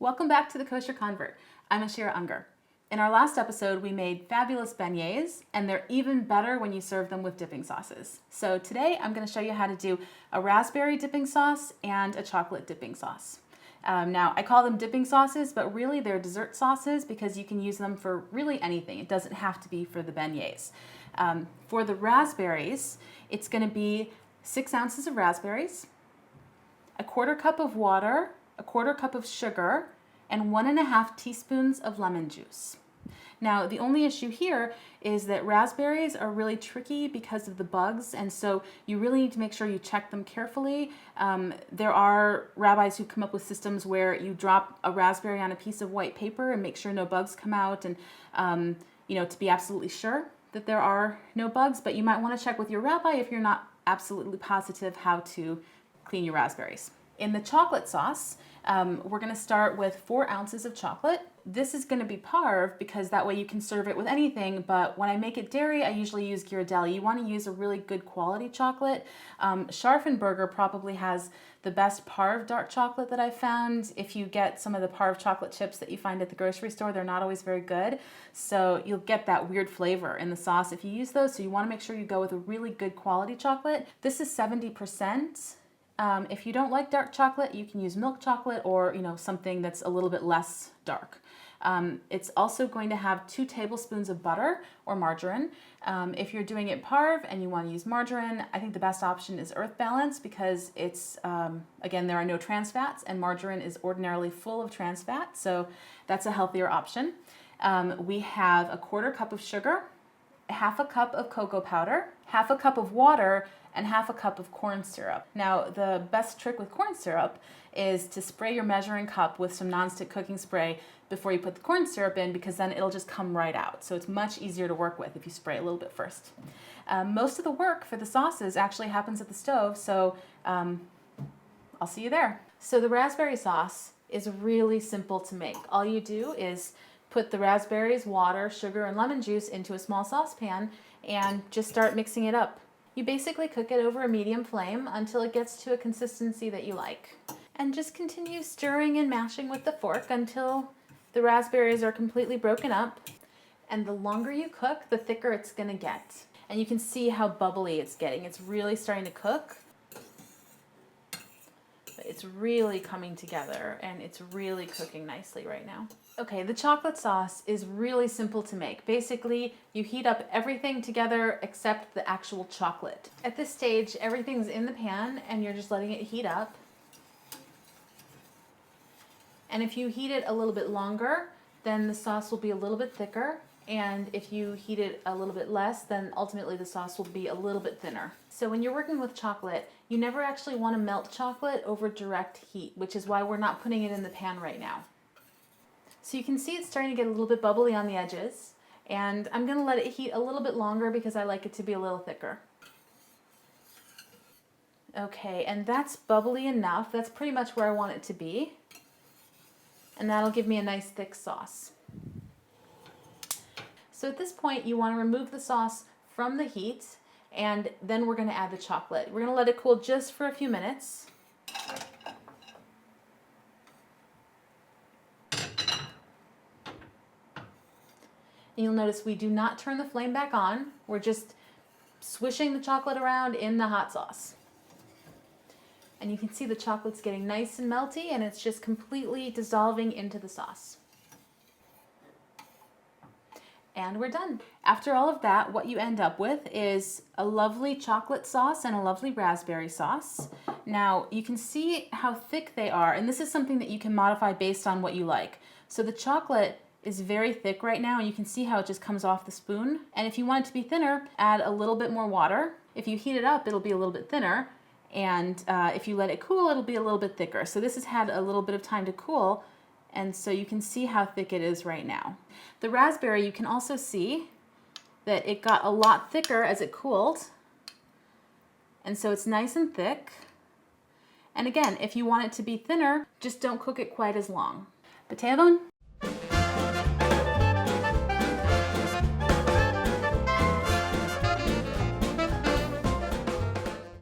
Welcome back to the Kosher Convert. I'm Ashira Ungar. In our last episode, we made fabulous beignets, and they're even better when you serve them with dipping sauces. So today, I'm going to show you how to do a raspberry dipping sauce and a chocolate dipping sauce. Now, I call them dipping sauces, but really they're dessert sauces because you can use them for really anything. It doesn't have to be for the beignets. For the raspberries, it's going to be 6 ounces of raspberries, a 1/4 cup of water, a 1/4 cup of sugar, and 1½ teaspoons of lemon juice. Now, the only issue here is that raspberries are really tricky because of the bugs, and so you really need to make sure you check them carefully. There are rabbis who come up with systems where you drop a raspberry on a piece of white paper and make sure no bugs come out, and to be absolutely sure that there are no bugs, but you might want to check with your rabbi if you're not absolutely positive how to clean your raspberries. In the chocolate sauce, we're going to start with 4 ounces of chocolate. This is going to be parve because that way you can serve it with anything, but when I make it dairy, I usually use Ghirardelli. You want to use a really good quality chocolate. Scharfenberger probably has the best parve dark chocolate that I've found. If you get some of the parve chocolate chips that you find at the grocery store, they're not always very good, so you'll get that weird flavor in the sauce if you use those, so you want to make sure you go with a really good quality chocolate. This is 70%. If you don't like dark chocolate, you can use milk chocolate or something that's a little bit less dark. It's also going to have 2 tablespoons of butter or margarine. If you're doing it parve and you want to use margarine, I think the best option is Earth Balance because it's, again, there are no trans fats and margarine is ordinarily full of trans fat, so that's a healthier option. We have a 1/4 cup of sugar, 1/2 cup of cocoa powder, 1/2 cup of water, and 1/2 cup of corn syrup. Now, the best trick with corn syrup is to spray your measuring cup with some nonstick cooking spray before you put the corn syrup in, because then it'll just come right out. So it's much easier to work with if you spray a little bit first. Most of the work for the sauces actually happens at the stove, so I'll see you there. So the raspberry sauce is really simple to make. All you do is put the raspberries, water, sugar, and lemon juice into a small saucepan and just start mixing it up. You basically cook it over a medium flame until it gets to a consistency that you like. And just continue stirring and mashing with the fork until the raspberries are completely broken up. And the longer you cook, the thicker it's going to get. And you can see how bubbly it's getting. It's really starting to cook. It's really coming together and it's really cooking nicely right now. Okay, the chocolate sauce is really simple to make. Basically, you heat up everything together except the actual chocolate. At this stage, everything's in the pan and you're just letting it heat up. And if you heat it a little bit longer, then the sauce will be a little bit thicker. And if you heat it a little bit less, then ultimately the sauce will be a little bit thinner. So when you're working with chocolate, you never actually want to melt chocolate over direct heat, which is why we're not putting it in the pan right now. So you can see it's starting to get a little bit bubbly on the edges, and I'm going to let it heat a little bit longer because I like it to be a little thicker. Okay, and that's bubbly enough. That's pretty much where I want it to be. And that'll give me a nice thick sauce. So at this point, you want to remove the sauce from the heat, and then we're going to add the chocolate. We're going to let it cool just for a few minutes. And you'll notice we do not turn the flame back on. We're just swishing the chocolate around in the hot sauce. And you can see the chocolate's getting nice and melty, and it's just completely dissolving into the sauce. And we're done. After all of that, what you end up with is a lovely chocolate sauce and a lovely raspberry sauce. Now, you can see how thick they are, and this is something that you can modify based on what you like. So the chocolate is very thick right now, and you can see how it just comes off the spoon. And if you want it to be thinner, add a little bit more water. If you heat it up, it'll be a little bit thinner, and if you let it cool, it'll be a little bit thicker. So this has had a little bit of time to cool, and so you can see how thick it is right now. The raspberry, you can also see that it got a lot thicker as it cooled, and so it's nice and thick. And again, if you want it to be thinner, just don't cook it quite as long. B'tevon.